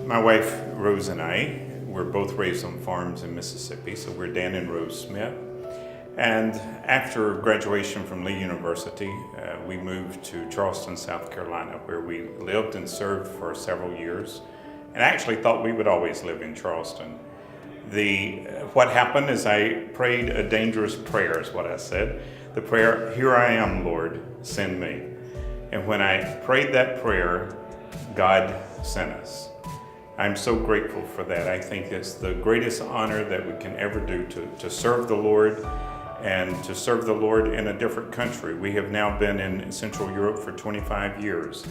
My wife, Rose, and I were both raised on farms in Mississippi, so we're Dan and Rose Smith. And after graduation from Lee University, we moved to Charleston, South Carolina, where we lived and served for several years, and actually thought we would always live in Charleston. What happened is I prayed a dangerous prayer, is what I said. The prayer, "Here I am, Lord, send me." And when I prayed that prayer, God sent us. I'm so grateful for that. I think it's the greatest honor that we can ever do to serve the Lord, and to serve the Lord in a different country. We have now been in Central Europe for 25 years.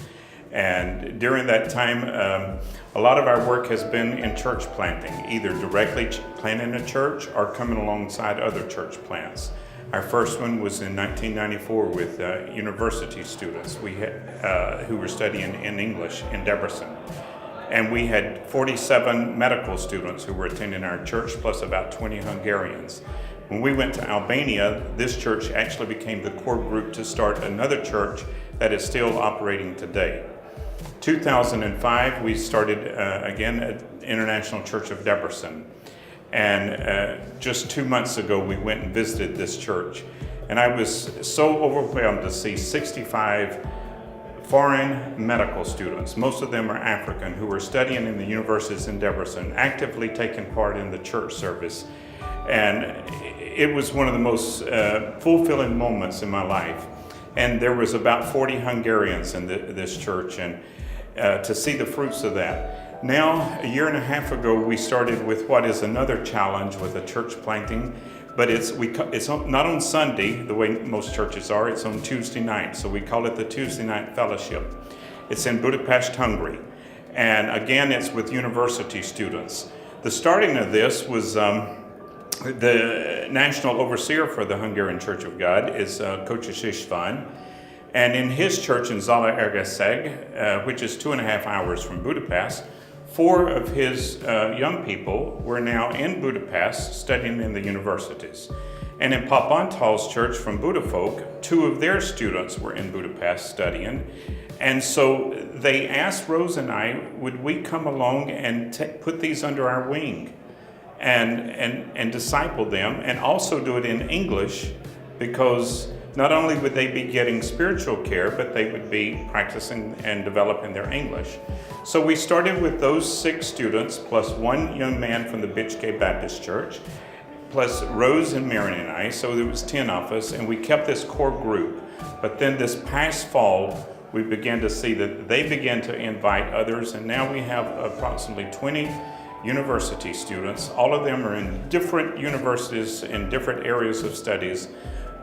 And during that time, a lot of our work has been in church planting, either directly planting a church or coming alongside other church plants. Our first one was in 1994 with university students who were studying in English in Debrecen. And we had 47 medical students who were attending our church, plus about 20 Hungarians. When we went to Albania, this church actually became the core group to start another church that is still operating today. 2005, we started again at International Church of Debrecen. And just 2 months ago, we went and visited this church. And I was so overwhelmed to see 65 foreign medical students, most of them are African, who were studying in the universities in Debrecen, actively taking part in the church service. And it was one of the most fulfilling moments in my life. And there was about 40 Hungarians in this church, and to see the fruits of that. Now, a year and a half ago, we started with what is another challenge with a church planting, but it's not on Sunday, the way most churches are, it's on Tuesday night. So we call it the Tuesday Night Fellowship. It's in Budapest, Hungary. And again, it's with university students. The starting of this was the national overseer for the Hungarian Church of God is Kocis István. And in his church in Zalaegerszeg, which is 2.5 hours from Budapest, 4 of his young people were now in Budapest studying in the universities. And in Pap Antal's church from Budafok, 2 of their students were in Budapest studying. And so they asked Rose and I, would we come along and put these under our wing and disciple them, and also do it in English, because not only would they be getting spiritual care, but they would be practicing and developing their English. So we started with those 6 students, plus 1 young man from the Bicske Baptist Church, plus Rose and Marion and I, so there was 10 of us, and we kept this core group. But then this past fall, we began to see that they began to invite others, and now we have approximately 20 university students. All of them are in different universities in different areas of studies.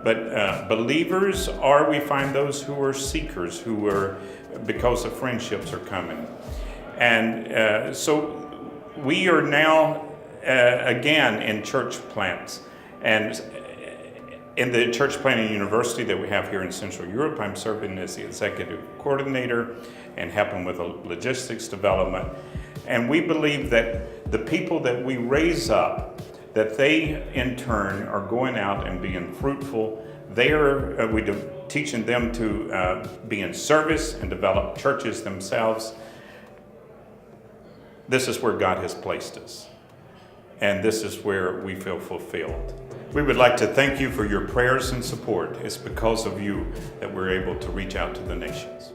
But believers, or we find those who are seekers, who are, because of friendships, are coming. And so we are now again in church plants. And in the church planting university that we have here in Central Europe, I'm serving as the executive coordinator and helping with the logistics development. And we believe that the people that we raise up, that they in turn are going out and being fruitful. We're teaching them to be in service and develop churches themselves. This is where God has placed us, and this is where we feel fulfilled. We would like to thank you for your prayers and support. It's because of you that we're able to reach out to the nations.